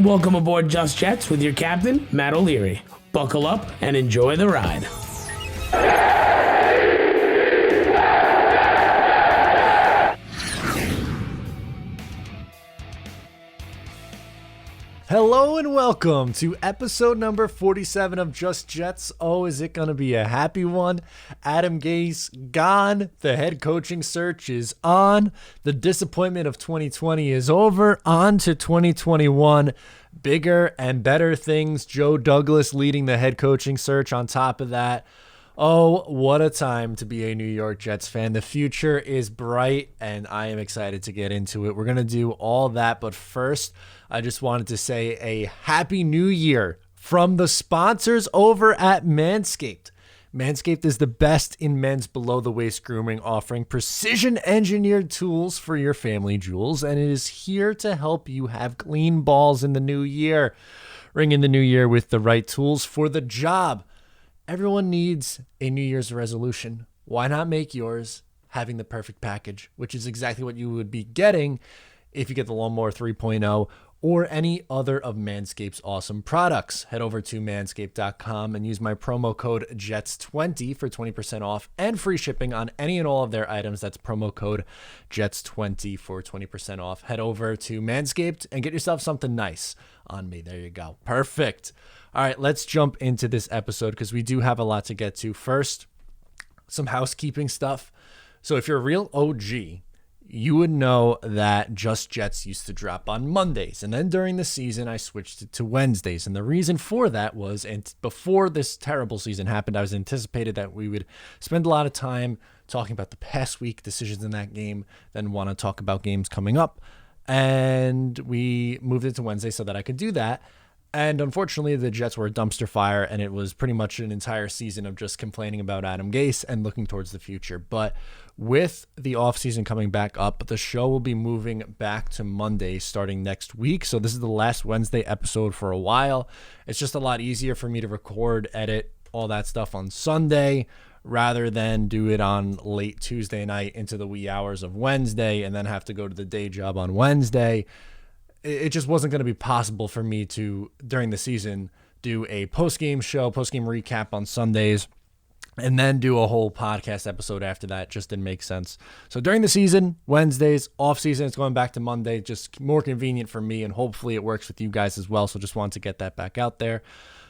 Welcome aboard Just Jets with your captain, Matt O'Leary. Buckle up and enjoy the ride. Hello and welcome to episode number 47 of Just Jets. Oh, is it going to be a happy one? Adam Gase gone. The head coaching search is on. The disappointment of 2020 is over. On to 2021. Bigger and better things. Joe Douglas leading the head coaching search on top of that. Oh, what a time to be a New York Jets fan. The future is bright, and I am excited to get into it. We're going to do all that, but first, I just wanted to say a Happy New Year from the sponsors over at MANSCAPED. MANSCAPED is the best in men's below-the-waist grooming, offering precision-engineered tools for your family jewels, and it is here to help you have clean balls in the new year. Ring in the new year with the right tools for the job. Everyone needs a New Year's resolution. Why not make yours having the perfect package, which is exactly what you would be getting if you get the Lawnmower 3.0 or any other of Manscaped's awesome products. Head over to manscaped.com and use my promo code JETS20 for 20% off and free shipping on any and all of their items. That's promo code JETS20 for 20% off. Head over to Manscaped and get yourself something nice on me. There you go. Perfect. All right, let's jump into this episode because we do have a lot to get to. First, some housekeeping stuff. So if you're a real OG, you would know that Just Jets used to drop on Mondays. And then during the season, I switched it to Wednesdays. And the reason for that was, and before this terrible season happened, I was anticipated that we would spend a lot of time talking about the past week decisions in that game, then want to talk about games coming up. And we moved it to Wednesday so that I could do that. And unfortunately, the Jets were a dumpster fire, and it was pretty much an entire season of just complaining about Adam Gase and looking towards the future. But with the offseason coming back up, the show will be moving back to Monday starting next week. So this is the last Wednesday episode for a while. It's just a lot easier for me to record, edit, all that stuff on Sunday rather than do it on late Tuesday night into the wee hours of Wednesday and then have to go to the day job on Wednesday. It just wasn't going to be possible for me to, during the season, do a post-game show, post-game recap on Sundays, and then do a whole podcast episode after that. It just didn't make sense. So during the season, Wednesdays, off-season, it's going back to Monday, just more convenient for me, and hopefully it works with you guys as well. So just wanted to get that back out there.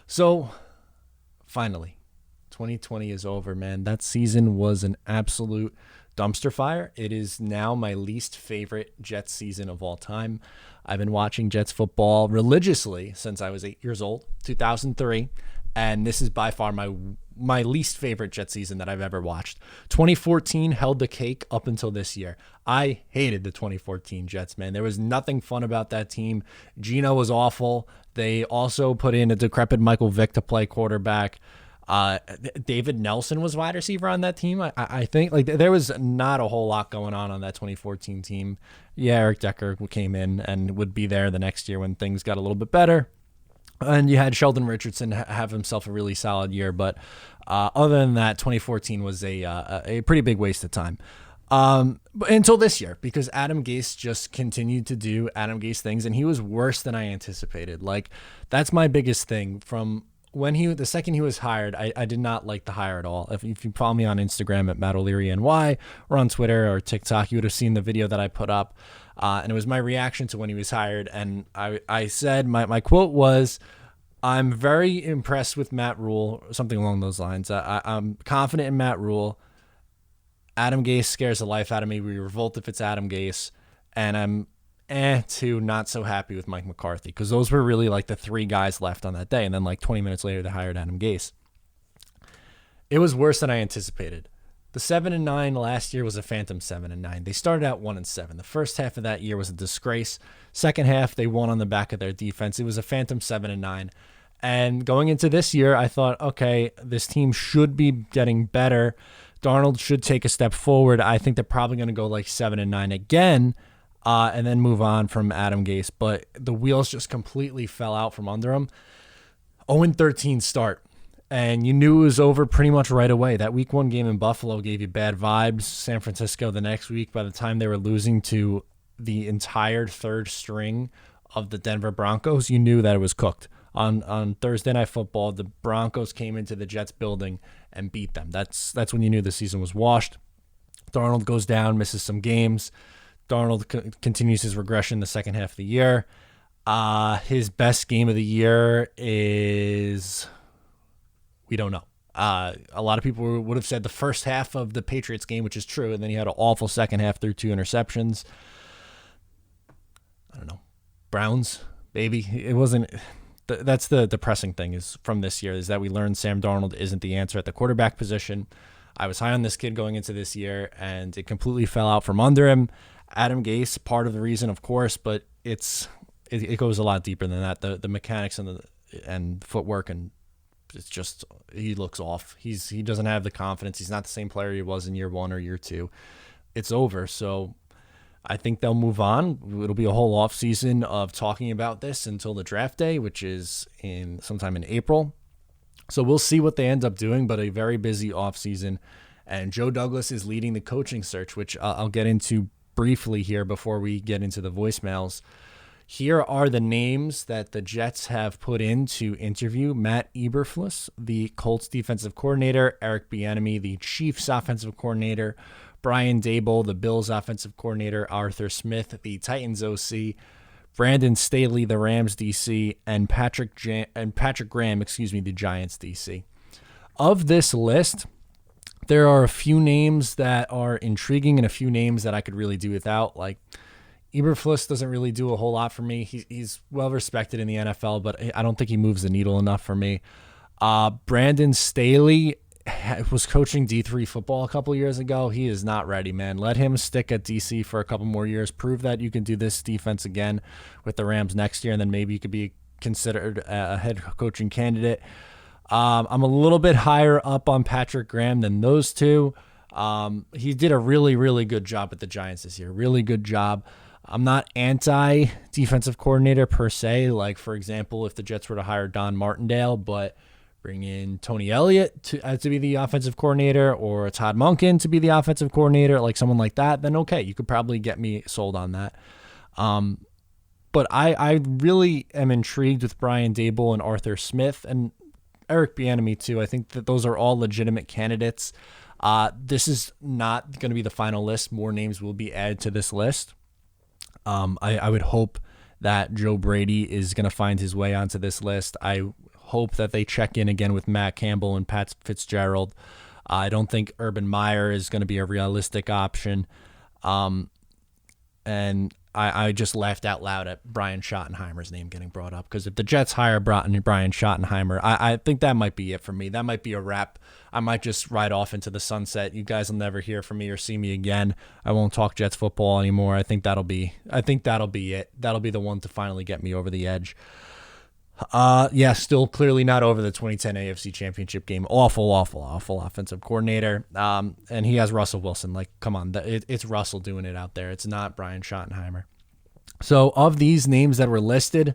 So finally, 2020 is over, man. That season was an absolute dumpster fire. It is now my least favorite Jets season of all time. I've been watching Jets football religiously since I was 8 years old, 2003, and this is by far my least favorite Jets season that I've ever watched. 2014 held the cake up until this year. I hated the 2014 Jets, man. There was nothing fun about that team. Geno was awful. They also put in a decrepit Michael Vick to play quarterback. David Nelson was wide receiver on that team. I think like there was not a whole lot going on that 2014 team. Yeah, Eric Decker came in and would be there the next year when things got a little bit better. And you had Sheldon Richardson have himself a really solid year. But other than that, 2014 was a pretty big waste of time. But until this year, because Adam Gase just continued to do Adam Gase things, and he was worse than I anticipated. Like, that's my biggest thing from when the second he was hired. I did not like the hire at all. If you follow me on Instagram at Matt O'Leary NY or on Twitter or TikTok, you would have seen the video that I put up. And it was my reaction to when he was hired. And I said, my quote was, I'm very impressed with Matt Rule, something along those lines. I'm confident in Matt Rule. Adam Gase scares the life out of me. We revolt if it's Adam Gase. And I'm to not so happy with Mike McCarthy, because those were really like the three guys left on that day. And then like 20 minutes later, they hired Adam Gase. It was worse than I anticipated. The 7-9 last year was a phantom 7-9. They started out 1-7. The first half of that year was a disgrace. Second half, they won on the back of their defense. It was a phantom 7-9. And going into this year, I thought, okay, this team should be getting better. Darnold should take a step forward. I think they're probably going to go like 7-9 again. And then move on from Adam Gase. But the wheels just completely fell out from under him. 0-13 start. And you knew it was over pretty much right away. That week one game in Buffalo gave you bad vibes. San Francisco the next week, by the time they were losing to the entire third string of the Denver Broncos, you knew that it was cooked. On Thursday Night Football, the Broncos came into the Jets building and beat them. That's when you knew the season was washed. Darnold goes down, misses some games. Darnold continues his regression the second half of the year. His best game of the year is, we don't know. A lot of people would have said the first half of the Patriots game, which is true, and then he had an awful second half through 2 interceptions. I don't know. Browns, baby. It wasn't. That's the depressing thing is from this year is that we learned Sam Darnold isn't the answer at the quarterback position. I was high on this kid going into this year, and it completely fell out from under him. Adam Gase, part of the reason, of course, but it goes a lot deeper than that. The mechanics and footwork, and it's just he looks off. He doesn't have the confidence. He's not the same player he was in year 1 or year 2. It's over. So I think they'll move on. It'll be a whole offseason of talking about this until the draft day, which is sometime in April. So we'll see what they end up doing, but a very busy offseason. And Joe Douglas is leading the coaching search, which I'll get into briefly here before we get into the voicemails. Here are the names that the Jets have put in to interview: Matt Eberflus, the Colts defensive coordinator; Eric Bieniemy, the Chiefs offensive coordinator; Brian Daboll, the Bills offensive coordinator; Arthur Smith, the Titans OC; Brandon Staley, the Rams DC; and Patrick Graham, the Giants DC. Of this list, there are a few names that are intriguing and a few names that I could really do without. Like, Eberflus doesn't really do a whole lot for me. He's well respected in the NFL, but I don't think he moves the needle enough for me. Brandon Staley was coaching D3 football a couple years ago. He is not ready, man. Let him stick at DC for a couple more years. Prove that you can do this defense again with the Rams next year, and then maybe you could be considered a head coaching candidate. I'm a little bit higher up on Patrick Graham than those two. He did a really, really good job at the Giants this year. Really good job. I'm not anti-defensive coordinator per se. Like, for example, if the Jets were to hire Don Martindale, but bring in Tony Elliott to be the offensive coordinator, or Todd Monken to be the offensive coordinator, like someone like that, then okay, you could probably get me sold on that. But I really am intrigued with Brian Daboll and Arthur Smith and Eric Bieniemy too. I think that those are all legitimate candidates. This is not going to be the final list. More names will be added to this list. I would hope that Joe Brady is going to find his way onto this list. I hope that they check in again with Matt Campbell and Pat Fitzgerald. I don't think Urban Meyer is going to be a realistic option. And I just laughed out loud at Brian Schottenheimer's name getting brought up, because if the Jets hire Brian Schottenheimer, I think that might be it for me. That might be a wrap. I might just ride off into the sunset. You guys will never hear from me or see me again. I won't talk Jets football anymore. I think that'll be it. That'll be the one to finally get me over the edge. Still clearly not over the 2010 AFC Championship game. Awful offensive coordinator. And he has Russell Wilson. Like, come on, it's Russell doing it out there. It's not Brian Schottenheimer. So of these names that were listed,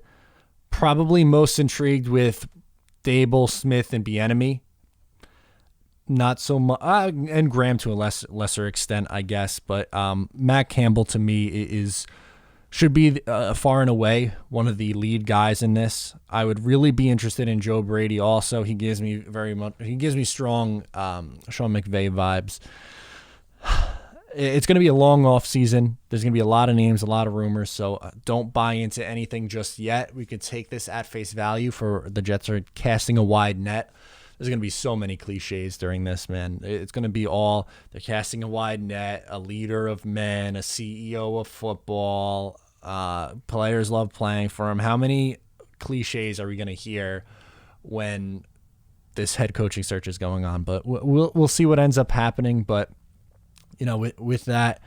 probably most intrigued with Daboll, Smith, and Bieniemy. Not so much, and Graham to a lesser extent, I guess. But Matt Campbell to me should be far and away one of the lead guys in this. I would really be interested in Joe Brady also. He gives me strong Sean McVay vibes. It's going to be a long off season. There's going to be a lot of names, a lot of rumors, so don't buy into anything just yet. We could take this at face value for the Jets are casting a wide net. There's going to be so many cliches during this, man. It's going to be all, they're casting a wide net, a leader of men, a CEO of football, players love playing for him. How many cliches are we going to hear when this head coaching search is going on? But we'll see what ends up happening. But, you know, with that,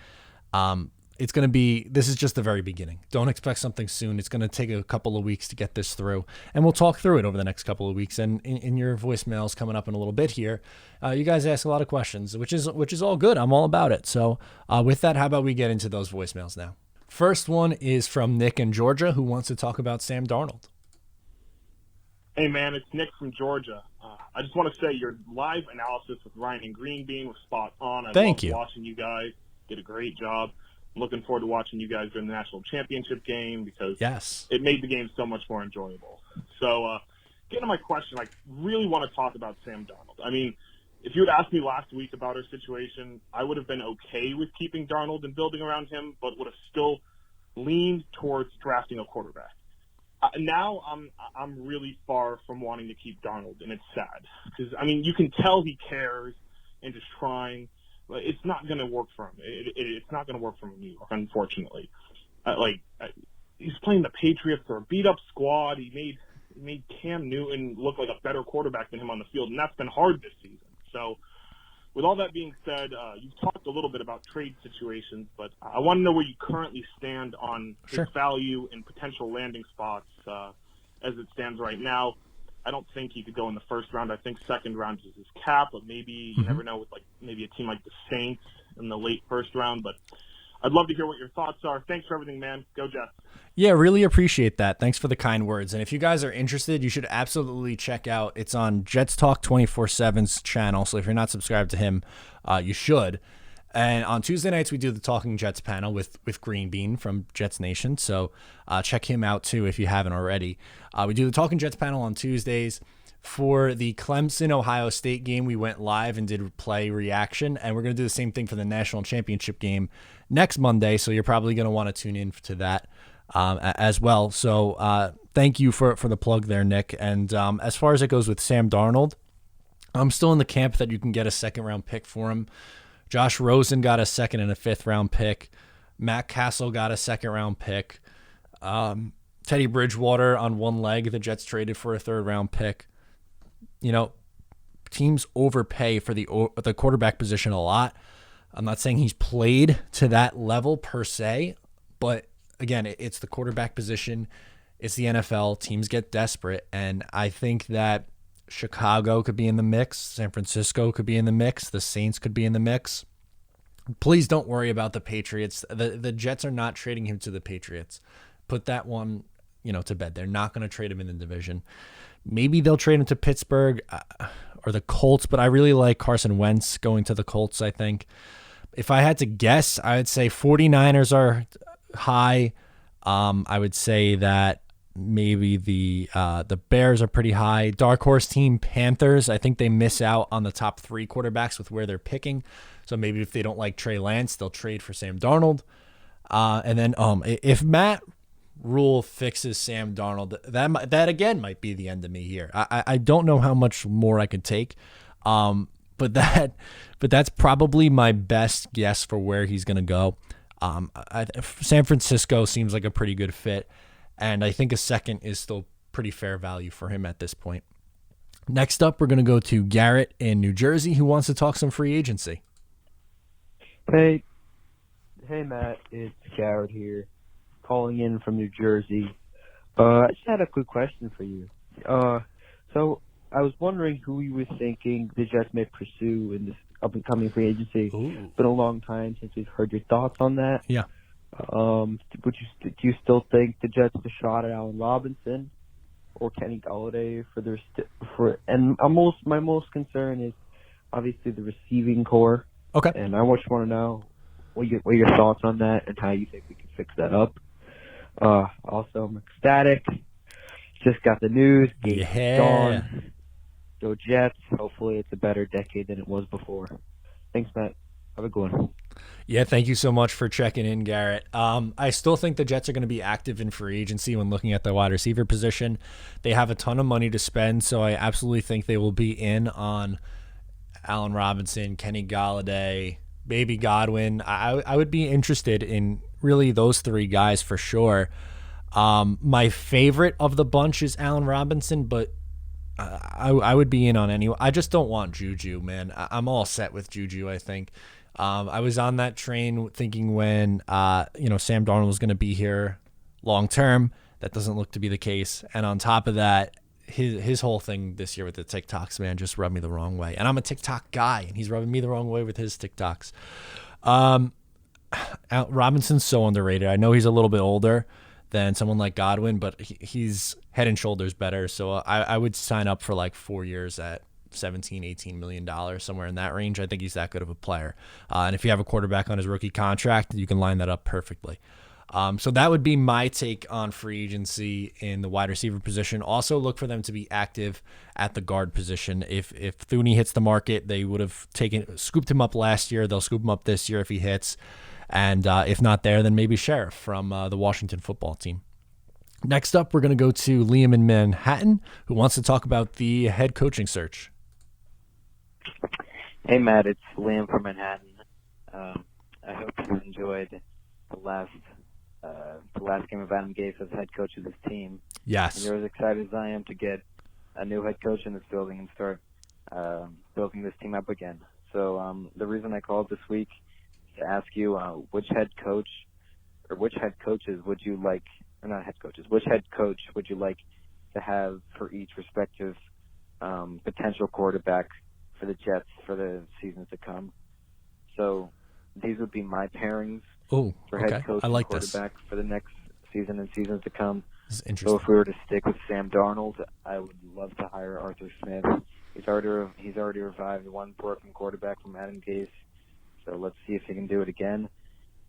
it's going to be, this is just the very beginning. Don't expect something soon. It's going to take a couple of weeks to get this through, and we'll talk through it over the next couple of weeks. And in your voicemails coming up in a little bit here, you guys ask a lot of questions, which is all good. I'm all about it. So with that, how about we get into those voicemails now? First one is from Nick in Georgia, who wants to talk about Sam Darnold. Hey, man, it's Nick from Georgia. I just want to say your live analysis with Ryan and Green Bean was spot on. Thank you. Watching you guys. Did a great job. looking forward to watching you guys during the national championship game because it made the game so much more enjoyable. So, getting to my question, I really want to talk about Sam Darnold. I mean, if you had asked me last week about our situation, I would have been okay with keeping Darnold and building around him, but would have still leaned towards drafting a quarterback. Now I'm really far from wanting to keep Darnold, and it's sad because I mean you can tell he cares and just trying. But it's not going to work for him. It's not going to work for New York, unfortunately. He's playing the Patriots for a beat-up squad. He made Cam Newton look like a better quarterback than him on the field, and that's been hard this season. So, with all that being said, you've talked a little bit about trade situations, but I want to know where you currently stand on his value and potential landing spots as it stands right now. I don't think he could go in the first round. I think second round is his cap, but maybe you never know with maybe a team like the Saints in the late first round. But I'd love to hear what your thoughts are. Thanks for everything, man. Go Jets. Yeah, really appreciate that. Thanks for the kind words. And if you guys are interested, you should absolutely check out. It's on Jets Talk 24/7's channel. So if you're not subscribed to him, you should. And on Tuesday nights, we do the Talking Jets panel with Green Bean from Jets Nation. So check him out, too, if you haven't already. We do the Talking Jets panel on Tuesdays. For the Clemson-Ohio State game, we went live and did play reaction. And we're going to do the same thing for the national championship game next Monday. So you're probably going to want to tune in to that as well. So thank you for the plug there, Nick. And as far as it goes with Sam Darnold, I'm still in the camp that you can get a second-round pick for him. Josh Rosen got a second and a fifth-round pick. Matt Castle got a second-round pick. Teddy Bridgewater on one leg, the Jets traded for a third-round pick. You know, teams overpay for the quarterback position a lot. I'm not saying he's played to that level per se, but again, it's the quarterback position. It's the NFL. Teams get desperate, and I think that Chicago could be in the mix. San Francisco could be in the mix. The Saints could be in the mix. Please don't worry about the Patriots. The Jets are not trading him to the Patriots. Put that one, to bed. They're not going to trade him in the division. Maybe they'll trade him to Pittsburgh or the Colts, but I really like Carson Wentz going to the Colts, I think. If I had to guess, I would say 49ers are high. I would say that maybe the Bears are pretty high. Dark horse team, Panthers. I think they miss out on the top three quarterbacks with where they're picking. So maybe if they don't like Trey Lance, they'll trade for Sam Darnold. And then if Matt Rule fixes Sam Darnold, that again might be the end of me here. I don't know how much more I could take. But that's probably my best guess for where he's going to go. San Francisco seems like a pretty good fit. And I think a second is still pretty fair value for him at this point. Next up, we're going to go to Garrett in New Jersey, who wants to talk some free agency. Hey, Matt. It's Garrett here, calling in from New Jersey. I just had a quick question for you. So I was wondering who you were thinking the Jets may pursue in this up-and-coming free agency. Ooh. It's been a long time since we've heard your thoughts on that. Yeah. Do you still think the Jets have a shot at Allen Robinson or Kenny Golladay my most concern is obviously the receiving core. Okay. And I just want to know what your thoughts on that and how you think we can fix that up. Also, I'm ecstatic. Just got the news. Gase gone. Go Jets. Hopefully it's a better decade than it was before. Thanks, Matt. Have a good one. Yeah, thank you so much for checking in, Garrett. I still think the Jets are going to be active in free agency when looking at the wide receiver position. They have a ton of money to spend, so I absolutely think they will be in on Allen Robinson, Kenny Golladay, maybe Godwin. I would be interested in really those three guys for sure. My favorite of the bunch is Allen Robinson, but I would be in on anyone. I just don't want Juju, man. I'm all set with Juju, I think. I was on that train thinking when Sam Darnold was going to be here long term. That doesn't look to be the case. And on top of that, his whole thing this year with the TikToks, man, just rubbed me the wrong way. And I'm a TikTok guy, and he's rubbing me the wrong way with his TikToks. Robinson's so underrated. I know he's a little bit older than someone like Godwin, but he's head and shoulders better. So I would sign up for like 4 years at $17, $18 million, somewhere in that range. I think he's that good of a player. And if you have a quarterback on his rookie contract, you can line that up perfectly. So that would be my take on free agency in the wide receiver position. Also look for them to be active at the guard position. If Thuney hits the market, they would have scooped him up last year. They'll scoop him up this year if he hits. And if not there, then maybe Sheriff from the Washington football team. Next up, we're going to go to Liam in Manhattan, who wants to talk about the head coaching search. Hey, Matt, it's Liam from Manhattan. I hope you enjoyed the last game of Adam Gase as head coach of this team. Yes. And you're as excited as I am to get a new head coach in this building and start building this team up again. So the reason I called this week is to ask you which head coaches would you like, or not head coaches, which head coach would you like to have for each respective potential quarterback for the Jets for the seasons to come. So these would be my pairings for head coach and quarterback for the next season and seasons to come. This is interesting. So if we were to stick with Sam Darnold, I would love to hire Arthur Smith. He's already revived one broken quarterback from Adam Gase. So let's see if he can do it again.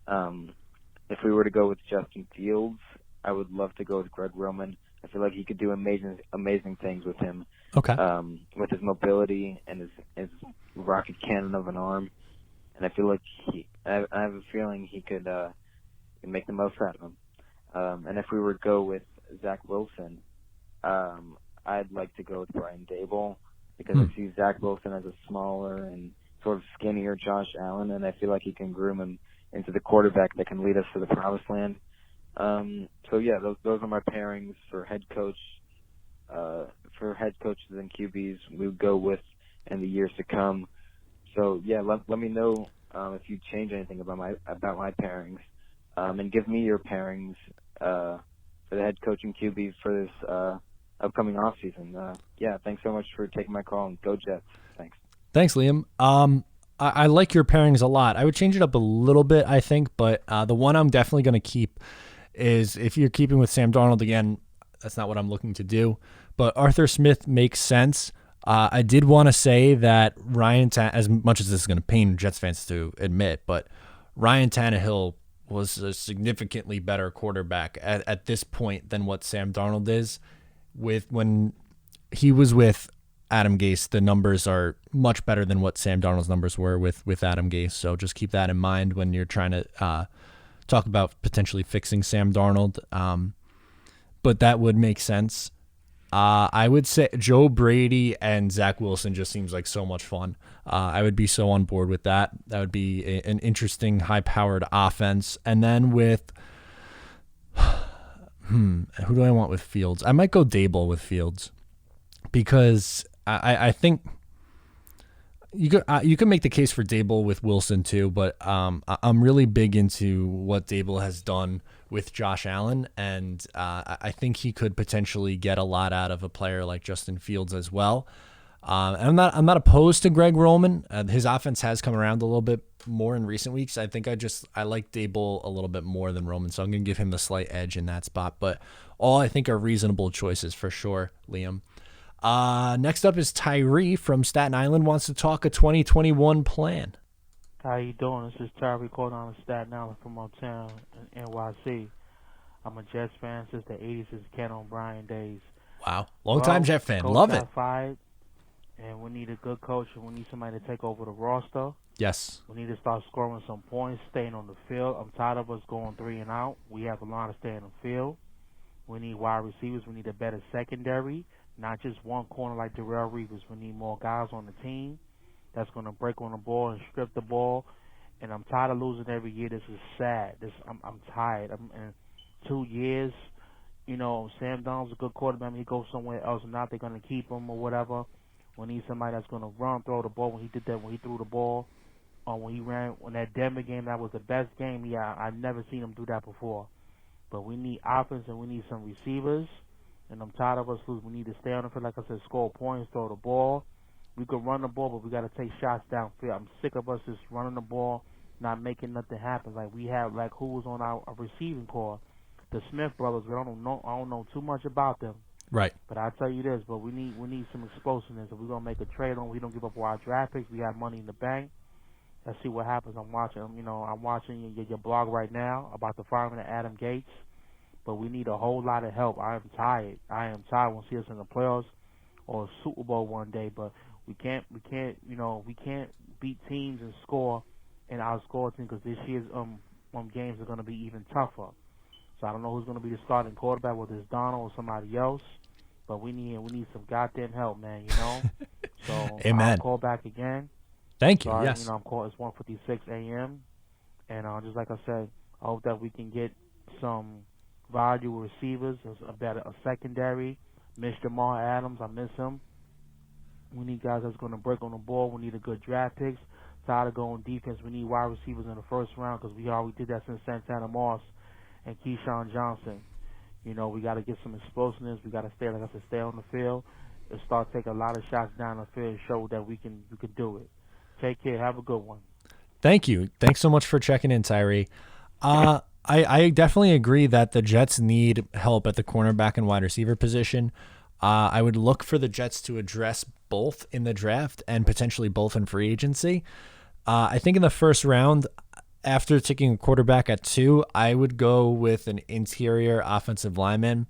If we were to go with Justin Fields, I would love to go with Greg Roman. I feel like he could do amazing things with him. Okay. With his mobility and his rocket cannon of an arm, and I feel like I have a feeling he could make the most out of him. And if we were to go with Zach Wilson, I'd like to go with Brian Daboll because I see Zach Wilson as a smaller and sort of skinnier Josh Allen, and I feel like he can groom him into the quarterback that can lead us to the promised land. So yeah, those are my pairings for head coach. For head coaches and QBs, we would go with in the years to come. So yeah, let me know if you change anything about my pairings, and give me your pairings for the head coach and QBs for this upcoming offseason. Yeah, thanks so much for taking my call, and go Jets. Thanks, Liam. I like your pairings a lot. I would change it up a little bit, I think, but the one I'm definitely going to keep is if you're keeping with Sam Darnold again. That's not what I'm looking to do, but Arthur Smith makes sense. I did want to say that as much as this is going to pain Jets fans to admit, but Ryan Tannehill was a significantly better quarterback at this point than what Sam Darnold is. When he was with Adam Gase, the numbers are much better than what Sam Darnold's numbers were with Adam Gase. So just keep that in mind when you're trying to talk about potentially fixing Sam Darnold. But that would make sense. I would say Joe Brady and Zach Wilson just seems like so much fun. I would be so on board with that. That would be an interesting, high-powered offense. And then with who do I want with Fields? I might go Daboll with Fields because I think you could make the case for Daboll with Wilson too. But I'm really big into what Daboll has done with Josh Allen, and I think he could potentially get a lot out of a player like Justin Fields as well. And I'm not opposed to Greg Roman. His offense has come around a little bit more in recent weeks. I think I like Daboll a little bit more than Roman, so I'm going to give him the slight edge in that spot. But all I think are reasonable choices for sure, Liam. Next up is Tyree from Staten Island, wants to talk a 2021 plan. How you doing? This is Tyree calling on Staten Island from uptown in NYC. I'm a Jets fan since the 80s, since Ken O'Brien days. Wow. Long-time Jet fan. Love it. Fired, and we need a good coach, and we need somebody to take over the roster. Yes. We need to start scoring some points, staying on the field. I'm tired of us going 3 and out. We have a lot to stay on the field. We need wide receivers. We need a better secondary, not just one corner like Darrell Reeves. We need more guys on the team that's going to break on the ball and strip the ball. And I'm tired of losing every year. This is sad. I'm tired. In 2 years, Sam Darnold's a good quarterback. He goes somewhere else, and not they're going to keep him or whatever. We need somebody that's going to run, throw the ball. When he did that, when he threw the ball, when he ran in that Denver game, that was the best game. Yeah, I've never seen him do that before. But we need offense, and we need some receivers. And I'm tired of us losing. We need to stay on the field, like I said, score points, throw the ball. We could run the ball, but we got to take shots downfield. I'm sick of us just running the ball, not making nothing happen. Like we have, who was on our receiving core, the Smith brothers. I don't know too much about them. Right. But I tell you this, but we need some explosiveness. If we're gonna make a trade on, we don't give up our draft picks. We have money in the bank. Let's see what happens. I'm watching your blog right now about the firing of Adam Gase. But we need a whole lot of help. I am tired. We'll see us in the playoffs or a Super Bowl one day. But we can't beat teams and score and outscore teams because this year's games are going to be even tougher. So I don't know who's going to be the starting quarterback, whether it's Darnold or somebody else. But we need some goddamn help, man. So Amen. I'll call back again. Thank you. Sorry, yes. I'm calling. It's 1:56 a.m. And just like I said, I hope that we can get some valuable receivers, a secondary. Miss Jamal Adams, I miss him. We need guys that's going to break on the ball. We need a good draft picks. Tired of going defense. We need wide receivers in the first round because we already did that since Santana Moss and Keyshawn Johnson. We got to get some explosiveness. We got to stay on the field and start taking a lot of shots down the field and show that we can do it. Take care. Have a good one. Thank you. Thanks so much for checking in, Tyree. I definitely agree that the Jets need help at the cornerback and wide receiver position. I would look for the Jets to address both in the draft and potentially both in free agency. I think in the first round, after taking a quarterback at 2, I would go with an interior offensive lineman.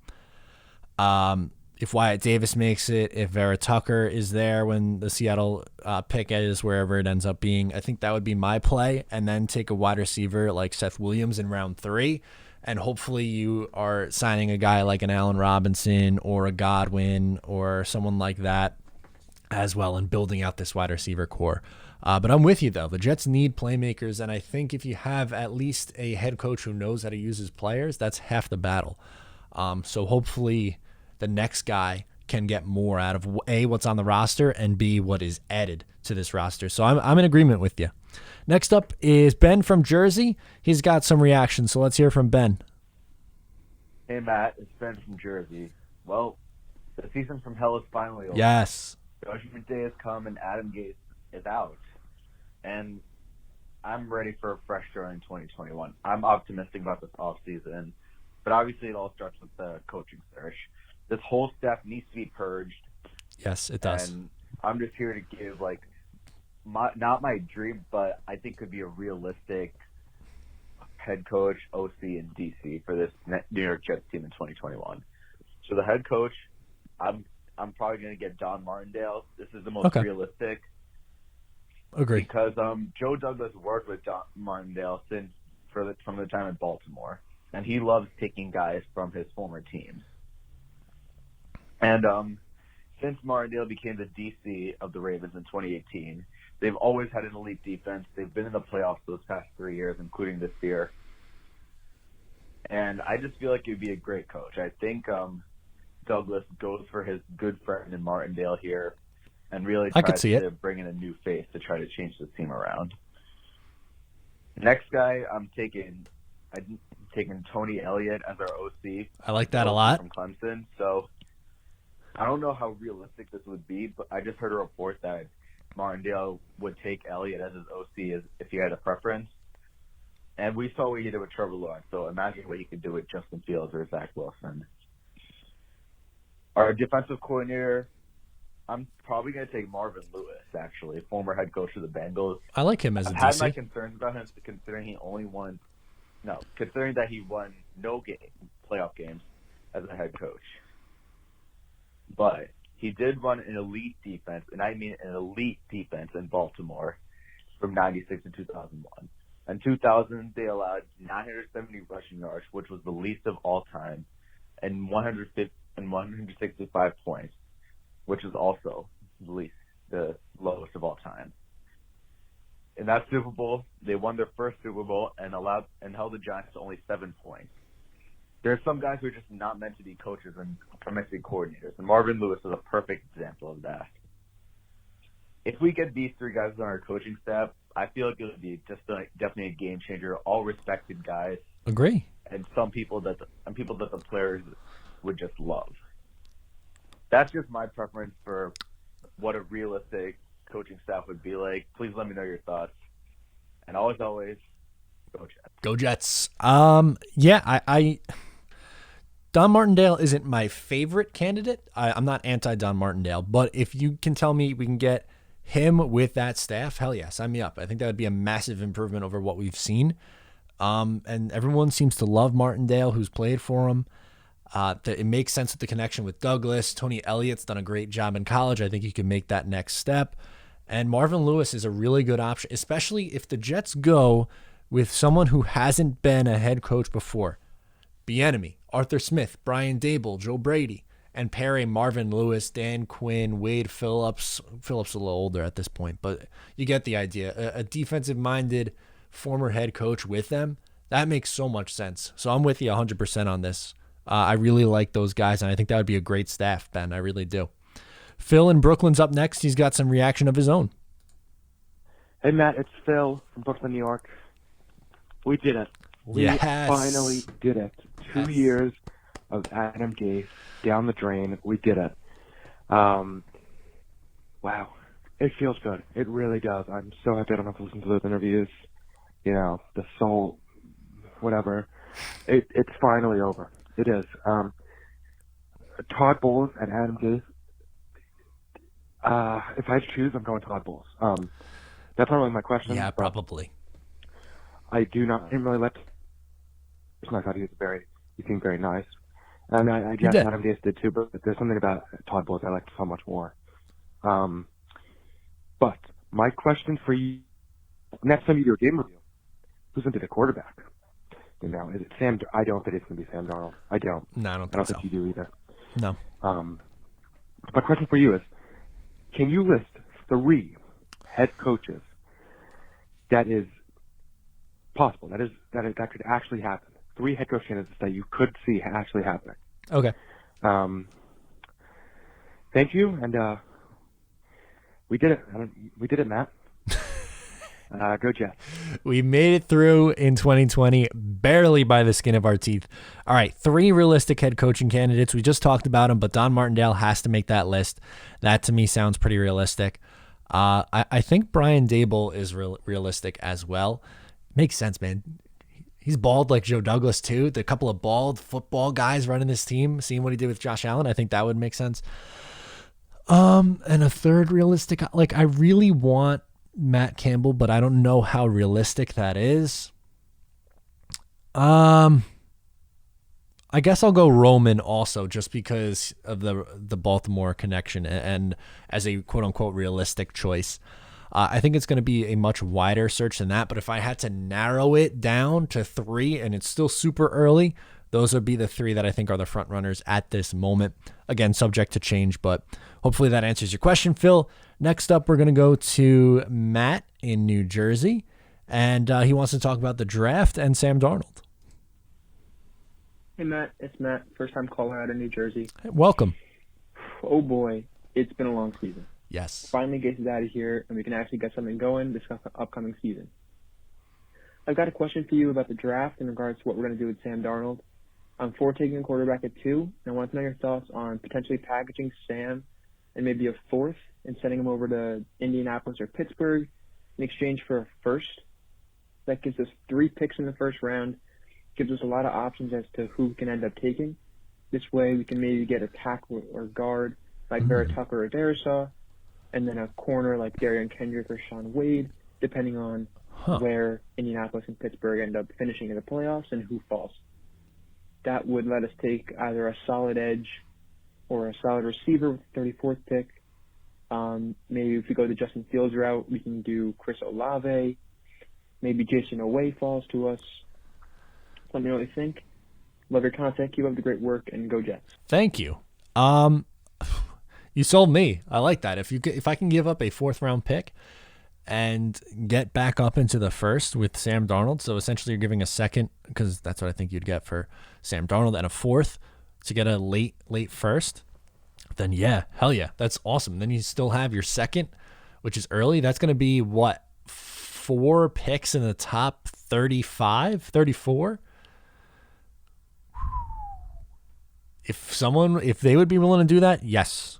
If Wyatt Davis makes it, if Vera Tucker is there when the Seattle pick is, wherever it ends up being, I think that would be my play. And then take a wide receiver like Seth Williams in round 3. And hopefully you are signing a guy like an Allen Robinson or a Godwin or someone like that as well and building out this wide receiver core. But I'm with you, though. The Jets need playmakers, and I think if you have at least a head coach who knows how to use his players, that's half the battle. So hopefully the next guy can get more out of A, what's on the roster, and B, what is added to this roster. So I'm in agreement with you. Next up is Ben from Jersey. He's got some reactions, so let's hear from Ben. Hey, Matt. It's Ben from Jersey. Well, the season from hell is finally over. Yes. Judgment Day has come, and Adam Gase is out. And I'm ready for a fresh start in 2021. I'm optimistic about this offseason, but obviously it all starts with the coaching search. This whole staff needs to be purged. Yes, it does. And I'm just here to give, not my dream, but I think could be a realistic head coach, OC, and DC for this New York Jets team in 2021. So the head coach, I'm probably going to get Don Martindale. This is the most realistic. Agree. Because Joe Douglas worked with Don Martindale from the time in Baltimore, and he loves taking guys from his former teams. And since Martindale became the DC of the Ravens in 2018, they've always had an elite defense. They've been in the playoffs those past 3 years, including this year. And I just feel like it would be a great coach. I think Douglas goes for his good friend in Martindale here and really tries to bring in a new face to try to change this team around. Next guy, I'm taking Tony Elliott as our OC. I like that a lot. From Clemson. So I don't know how realistic this would be, but I just heard a report that Martindale would take Elliott as his OC if he had a preference. And we saw what he did with Trevor Lawrence, so imagine what he could do with Justin Fields or Zach Wilson. Our defensive coordinator, I'm probably going to take Marvin Lewis, actually, former head coach of the Bengals. I like him as a DC. I've had my concerns about him considering that he won no playoff games as a head coach. But he did run an elite defense, and I mean an elite defense in Baltimore from 96 to 2001. In 2000, they allowed 970 rushing yards, which was the least of all time, and 165 points, which is also the lowest of all time. In that Super Bowl, they won their first Super Bowl and held the Giants to only 7 points. There's some guys who are just not meant to be coaches and are meant to be coordinators, and Marvin Lewis is a perfect example of that. If we get these 3 guys on our coaching staff, I feel like it would be definitely a game changer. All respected guys. Agree. And people that the players would just love. That's just my preference for what a realistic coaching staff would be like. Please let me know your thoughts. And always, go Jets. Go Jets. Yeah, Don Martindale isn't my favorite candidate. I'm not anti-Don Martindale, but if you can tell me we can get him with that staff, hell yeah, sign me up. I think that would be a massive improvement over what we've seen. And everyone seems to love Martindale, who's played for him. It makes sense with the connection with Douglas. Tony Elliott's done a great job in college. I think he can make that next step. And Marvin Lewis is a really good option, especially if the Jets go with someone who hasn't been a head coach before. Bieniemy, Arthur Smith, Brian Dable, Joe Brady, and pair a Marvin Lewis, Dan Quinn, Wade Phillips. Phillips a little older at this point, but you get the idea. A defensive-minded former head coach with them, that makes so much sense. So I'm with you 100% on this. I really like those guys, and I think that would be a great staff, Ben. I really do. Phil in Brooklyn's up next. He's got some reaction of his own. Hey, Matt, it's Phil from Brooklyn, New York. We did it. We finally did it. 2 years of Adam Gase down the drain. We did it. Wow. It feels good. It really does. I'm so happy I don't have to listen to those interviews. You know, the soul, whatever. It's finally over. It is. Todd Bowles and Adam Gase. If I had to choose, I'm going Todd Bowles. That's not really my question. Yeah, probably. I didn't really let. I thought he seemed very nice. And I guess Adam Gase did too, but there's something about Todd Bowles I liked so much more. But my question for you, next time you do a game review, who's going to be the quarterback? You know, is it Sam? I don't think it's going to be Sam Darnold. I don't. No, I don't think so. You do either. No. My question for you is, can you list 3 head coaches that is possible, that could actually happen? 3 head coach candidates that you could see actually happening. Okay. Thank you, and we did it. We did it, Matt. Go Jets. We made it through in 2020, barely by the skin of our teeth. All right, 3 realistic head coaching candidates. We just talked about them, but Don Martindale has to make that list. That, to me, sounds pretty realistic. I think Brian Dable is realistic as well. Makes sense, man. He's bald like Joe Douglas, too. The couple of bald football guys running this team, seeing what he did with Josh Allen, I think that would make sense. And a third realistic, like I really want Matt Campbell, but I don't know how realistic that is. I guess I'll go Roman also, just because of the Baltimore connection and as a quote-unquote realistic choice. I think it's going to be a much wider search than that, but if I had to narrow it down to 3, and it's still super early, those would be the 3 that I think are the front runners at this moment. Again, subject to change, but hopefully that answers your question, Phil. Next up, we're going to go to Matt in New Jersey, and he wants to talk about the draft and Sam Darnold. Hey, Matt. It's Matt. First time caller out of New Jersey. Hey, welcome. Oh, boy. It's been a long season. Yes. Finally, Gase is out of here, and we can actually get something going this upcoming season. I've got a question for you about the draft in regards to what we're going to do with Sam Darnold. I'm for taking a quarterback at 2, and I want to know your thoughts on potentially packaging Sam and maybe a 4th and sending him over to Indianapolis or Pittsburgh in exchange for a first. That gives us 3 picks in the first round, gives us a lot of options as to who we can end up taking. This way we can maybe get a tackle or guard like Vera Tucker or Darisaw, and then a corner like Darian Kendrick or Sean Wade, depending on where Indianapolis and Pittsburgh end up finishing in the playoffs and who falls. That would let us take either a solid edge or a solid receiver with the 34th pick. Maybe if we go the Justin Fields route, we can do Chris Olave. Maybe Jason Owe falls to us. Let me know what you think. Love your content. Keep up the great work, and go Jets. Thank you. You sold me. I like that. If I can give up a 4th round pick and get back up into the first with Sam Darnold, so essentially you're giving a second, because that's what I think you'd get for Sam Darnold, and a 4th to get a late first, then yeah, hell yeah, that's awesome. Then you still have your second, which is early. That's going to be what, 4 picks in the top 35, 34? If they would be willing to do that, yes,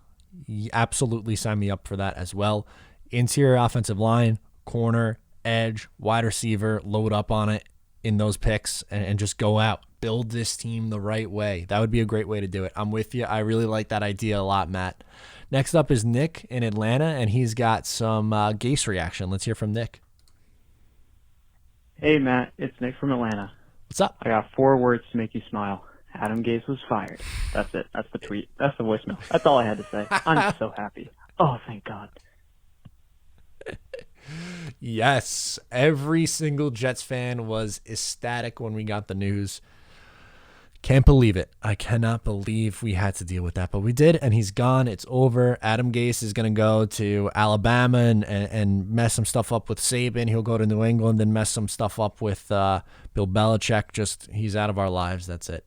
absolutely sign me up for that as well. Interior offensive line, corner, edge, wide receiver, load up on it in those picks and just go out. build this team the right way. That would be a great way to do it. I'm with you. I really like that idea a lot, Matt. Next up is Nick in Atlanta, and he's got some Gase reaction. Let's hear from Nick. Hey, Matt. It's Nick from Atlanta. What's up? I got 4 words to make you smile. Adam Gase was fired. That's it. That's the tweet. That's the voicemail. That's all I had to say. I'm so happy. Oh, thank God. Yes. Every single Jets fan was ecstatic when we got the news. Can't believe it. I cannot believe we had to deal with that, but we did, and he's gone. It's over. Adam Gase is going to go to Alabama and mess some stuff up with Saban. He'll go to New England and mess some stuff up with Bill Belichick. He's out of our lives. That's it.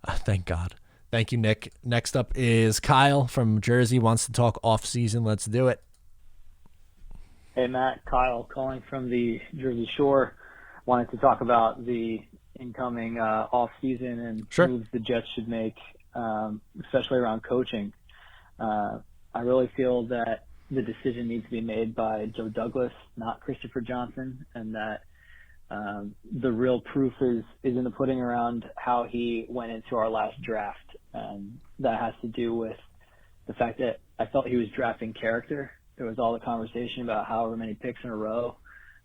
Thank God. Thank you, Nick. Next up is Kyle from Jersey. Wants to talk off-season. Let's do it. Hey, Matt. Kyle calling from the Jersey Shore. Wanted to talk about the incoming off-season and moves the Jets should make, especially around coaching. I really feel that the decision needs to be made by Joe Douglas, not Christopher Johnson, and that the real proof is in the pudding around how he went into our last draft. And that has to do with the fact that I felt he was drafting character. There was all the conversation about however many picks in a row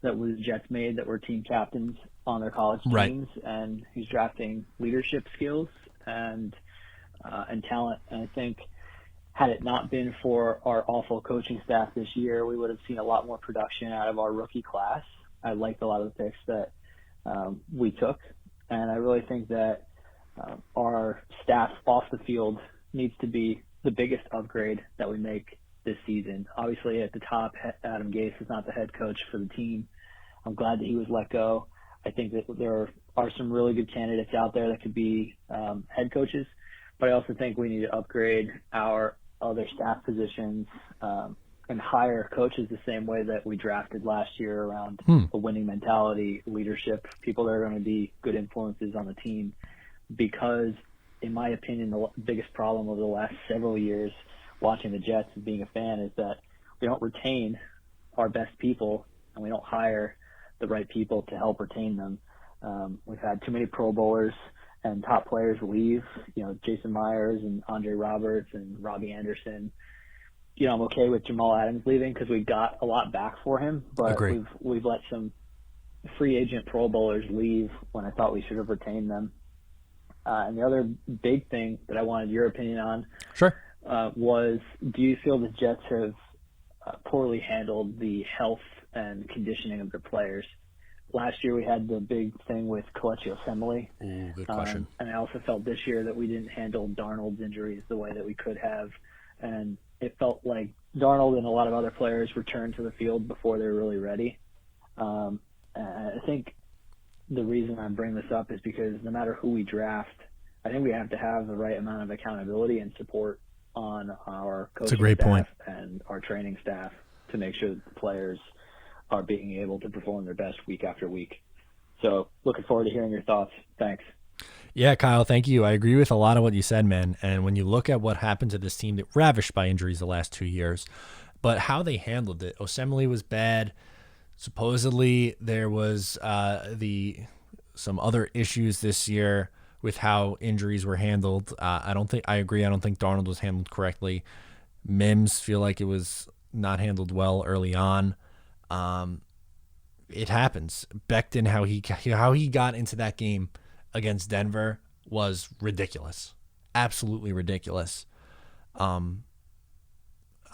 that was Jets made that were team captains on their college teams, and he's drafting leadership skills and talent. And I think had it not been for our awful coaching staff this year, we would have seen a lot more production out of our rookie class. I liked a lot of the picks that we took, and I really think that our staff off the field needs to be the biggest upgrade that we make this season. Obviously, at the top, Adam Gase is not the head coach for the team. I'm glad that he was let go. I think that there are some really good candidates out there that could be head coaches, but I also think we need to upgrade our other staff positions and hire coaches the same way that we drafted last year around a winning mentality, leadership, people that are going to be good influences on the team. Because, in my opinion, the biggest problem over the last several years watching the Jets and being a fan is that we don't retain our best people and we don't hire the right people to help retain them. We've had too many Pro Bowlers and top players leave, Jason Myers and Andre Roberts and Robbie Anderson. I'm okay with Jamal Adams leaving because we got a lot back for him, but we've let some free agent Pro Bowlers leave when I thought we should have retained them. And the other big thing that I wanted your opinion on was, do you feel the Jets have poorly handled the health and conditioning of their players? Last year we had the big thing with Kelechi Osemele. Good question. And I also felt this year that we didn't handle Darnold's injuries the way that we could have. And it felt like Darnold and a lot of other players returned to the field before they were really ready. And I think the reason I'm bringing this up is because no matter who we draft, I think we have to have the right amount of accountability and support on our coaching staff and our training staff to make sure that the players are being able to perform their best week after week. So looking forward to hearing your thoughts. Thanks. Yeah, Kyle, thank you. I agree with a lot of what you said, man. And when you look at what happened to this team that ravished by injuries the last 2 years, but how they handled it, Osemele was bad. Supposedly there was some other issues this year with how injuries were handled. I agree. I don't think Darnold was handled correctly. Mims feel like it was not handled well early on. It happens. Becton, how he got into that game against Denver was ridiculous. Absolutely ridiculous. I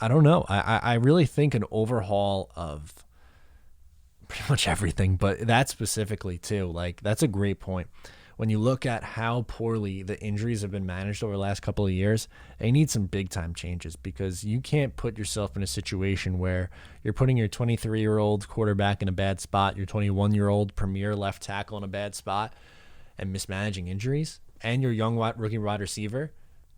don't know. I really think an overhaul of pretty much everything, but that specifically too. Like, that's a great point. When you look at how poorly the injuries have been managed over the last couple of years, they need some big time changes, because you can't put yourself in a situation where you're putting your 23-year-old quarterback in a bad spot, your 21-year-old premier left tackle in a bad spot, and mismanaging injuries, and your young rookie wide receiver.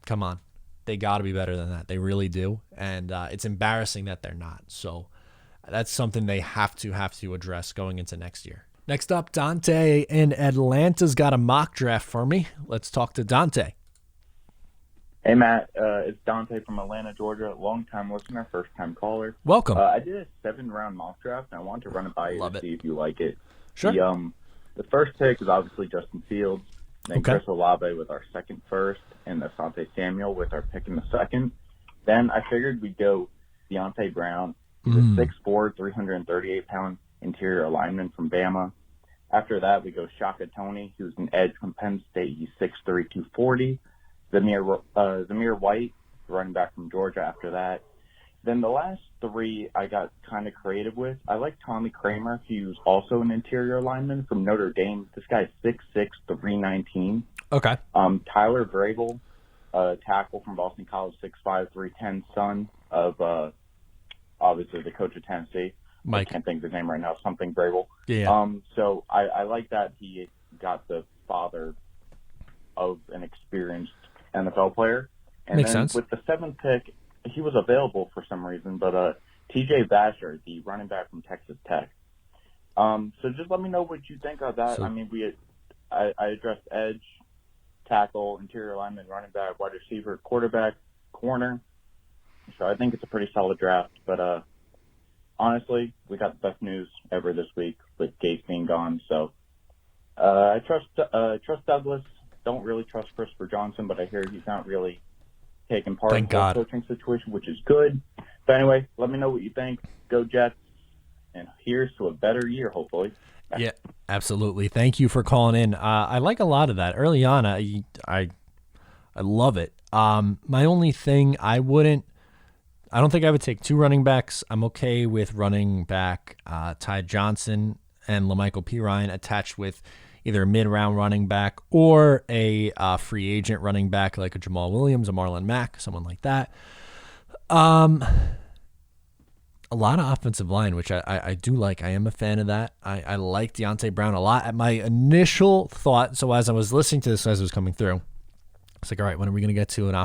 Come on. They got to be better than that. They really do. And it's embarrassing that they're not. So that's something they have to address going into next year. Next up, Dante in Atlanta's got a mock draft for me. Let's talk to Dante. Hey, Matt. It's Dante from Atlanta, Georgia. Long-time listener, first-time caller. Welcome. I did a 7-round mock draft, and I wanted to run it by you to see if you like it. Sure. The first pick is obviously Justin Fields. then Chris Olave with our second first, and Asante Samuel with our pick in the second. Then I figured we'd go Deontay Brown. He's a 6'4", 338-pound interior lineman from Bama. After that, we go Shaka Toney, who's an edge from Penn State. He's 6'3", 240. Zamir White, running back from Georgia after that. Then the last three I got kind of creative with. I like Tommy Kramer, who's also an interior lineman from Notre Dame. This guy's 6'6", 319. Okay. Tyler Vrabel, tackle from Boston College, 6'5", 310, son of obviously the coach of Tennessee. Mike. I can't think of his name right now, something Vrabel. Yeah. So I like that he got the father of an experienced NFL player. And Makes then sense. with the seventh pick, he was available for some reason, but T.J. Vasher, the running back from Texas Tech. So just let me know what you think of that. So, I mean, I addressed edge, tackle, interior lineman, running back, wide receiver, quarterback, corner. So I think it's a pretty solid draft. But honestly, we got the best news ever this week with Gase being gone. So I trust Douglas. Don't really trust Christopher Johnson, but I hear he's not really taking part in the coaching situation, which is good. But anyway, let me know what you think. Go Jets, and here's to a better year, hopefully. Yeah, absolutely. Thank you for calling in. I like a lot of that. Early on, I love it. My only thing, I don't think I would take two running backs. I'm okay with running back Ty Johnson and LaMichael Pirine attached with either a mid-round running back or a free agent running back like a Jamal Williams, a Marlon Mack, someone like that. A lot of offensive line, which I do like. I am a fan of that. I like Deontay Brown a lot. At my initial thought, so as I was listening to this as it was coming through, it's like, all right, when are we going to get to an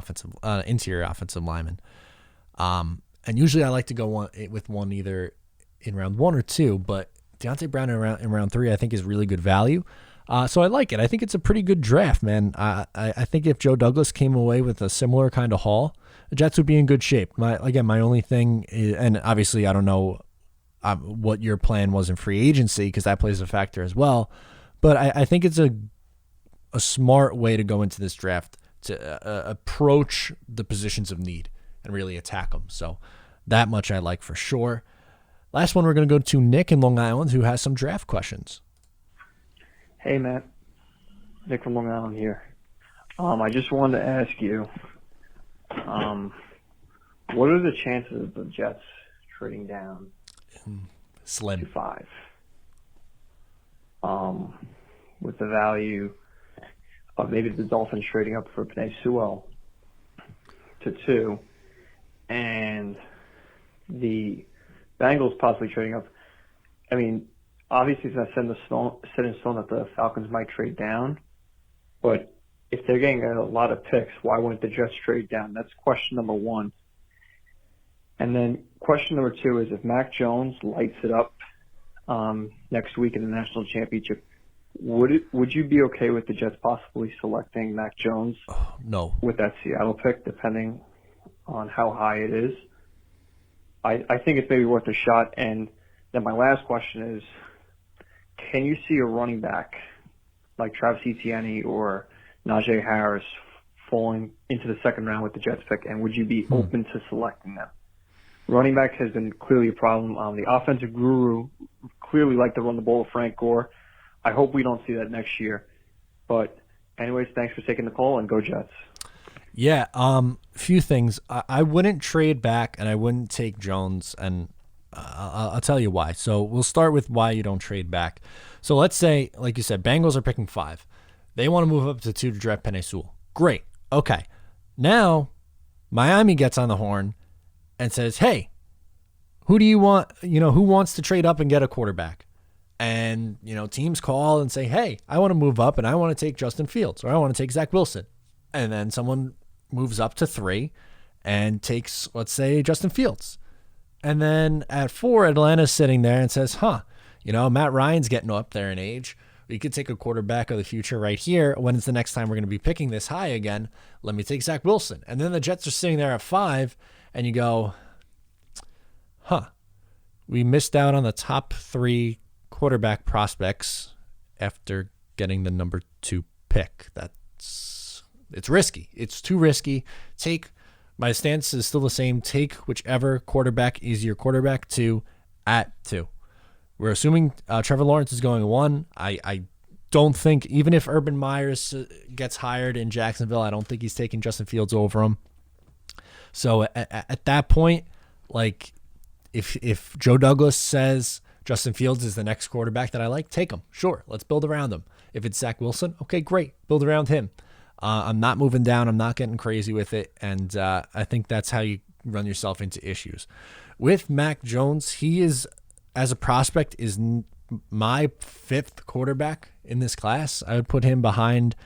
interior offensive lineman? And usually I like to go with one either in round 1 or 2, but Deontay Brown in round 3 I think is really good value. So I like it. I think it's a pretty good draft, man. I think if Joe Douglas came away with a similar kind of haul, the Jets would be in good shape. My only thing is, and obviously I don't know what your plan was in free agency because that plays a factor as well, but I think it's a smart way to go into this draft to approach the positions of need and really attack them. So that much I like for sure. Last one, we're going to go to Nick in Long Island, who has some draft questions. Hey, Matt. Nick from Long Island here. I just wanted to ask you, what are the chances of the Jets trading down slim to 5? With the value of maybe the Dolphins trading up for Penei Sewell to 2, and the Bengals possibly trading up. I mean, obviously it's not set in stone that the Falcons might trade down, but if they're getting a lot of picks, why wouldn't the Jets trade down? That's question number 1. And then question number 2 is if Mac Jones lights it up next week in the national championship, would you be okay with the Jets possibly selecting Mac Jones? No. With that Seattle pick, depending on how high it is? I think it's maybe worth a shot. And then my last question is, can you see a running back like Travis Etienne or Najee Harris falling into the second round with the Jets pick, and would you be open to selecting them? Running back has been clearly a problem. The offensive guru clearly liked to run the ball with Frank Gore. I hope we don't see that next year. But anyways, thanks for taking the call, and go Jets. Yeah, few things. I wouldn't trade back, and I wouldn't take Jones, and I'll tell you why. So we'll start with why you don't trade back. So let's say, like you said, Bengals are picking 5. They want to move up to 2 to draft Penei Sewell. Great. Okay. Now, Miami gets on the horn and says, hey, who do you want? Who wants to trade up and get a quarterback? And, teams call and say, hey, I want to move up and I want to take Justin Fields, or I want to take Zach Wilson. And then someone moves up to 3 and takes, let's say, Justin Fields. And then at 4, Atlanta's sitting there and says, Matt Ryan's getting up there in age. We could take a quarterback of the future right here. When is the next time we're going to be picking this high again? Let me take Zach Wilson. And then the Jets are sitting there at 5, and you go, we missed out on the top 3 quarterback prospects after getting the number 2 pick. It's risky. It's too risky. My stance is still the same. Take whichever quarterback is your quarterback 2 at 2. We're assuming Trevor Lawrence is going 1. I don't think, even if Urban Meyers gets hired in Jacksonville, I don't think he's taking Justin Fields over him. So at that point, like if Joe Douglas says Justin Fields is the next quarterback that I like, take him. Sure, let's build around him. If it's Zach Wilson, okay, great, build around him. I'm not moving down. I'm not getting crazy with it, and I think that's how you run yourself into issues. With Mac Jones, he is, as a prospect, is my 5th quarterback in this class. I would put him behind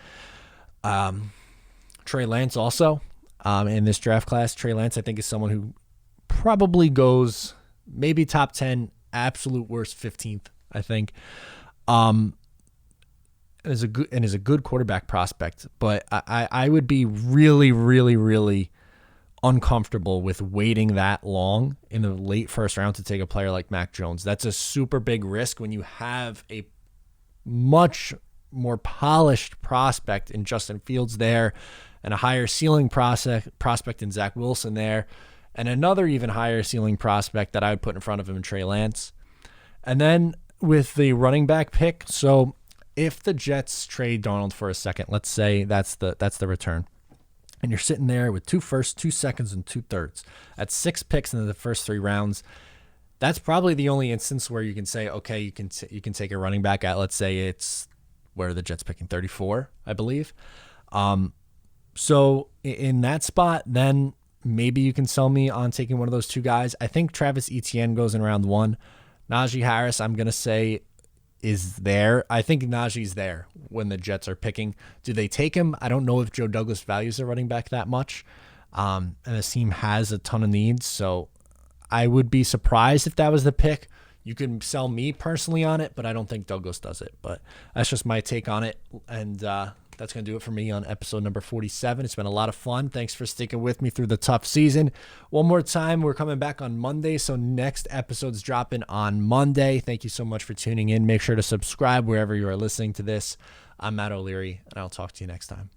Trey Lance also in this draft class. Trey Lance, I think, is someone who probably goes maybe top 10, absolute worst 15th, I think. Is a good quarterback prospect, but I would be really, really, really uncomfortable with waiting that long in the late first round to take a player like Mac Jones. That's a super big risk when you have a much more polished prospect in Justin Fields there, and a higher ceiling prospect in Zach Wilson there, and another even higher ceiling prospect that I would put in front of him in Trey Lance. And then with the running back pick, so if the Jets trade Darnold for a second, let's say that's the return, and you're sitting there with 2 firsts, 2 seconds, and 2 thirds, that's 6 picks in the first 3 rounds. That's probably the only instance where you can say, okay, you can take a running back at, let's say it's, where are the Jets picking, 34, I believe. So in that spot, then maybe you can sell me on taking one of those 2 guys. I think Travis Etienne goes in round 1. Najee Harris, I'm going to say, is there. I think Najee's there when the Jets are picking. Do they take him? I don't know if Joe Douglas values a running back that much. And this team has a ton of needs, so I would be surprised if that was the pick. You can sell me personally on it, but I don't think Douglas does it. But that's just my take on it. And that's going to do it for me on episode number 47. It's been a lot of fun. Thanks for sticking with me through the tough season. One more time, we're coming back on Monday, so next episode's dropping on Monday. Thank you so much for tuning in. Make sure to subscribe wherever you are listening to this. I'm Matt O'Leary, and I'll talk to you next time.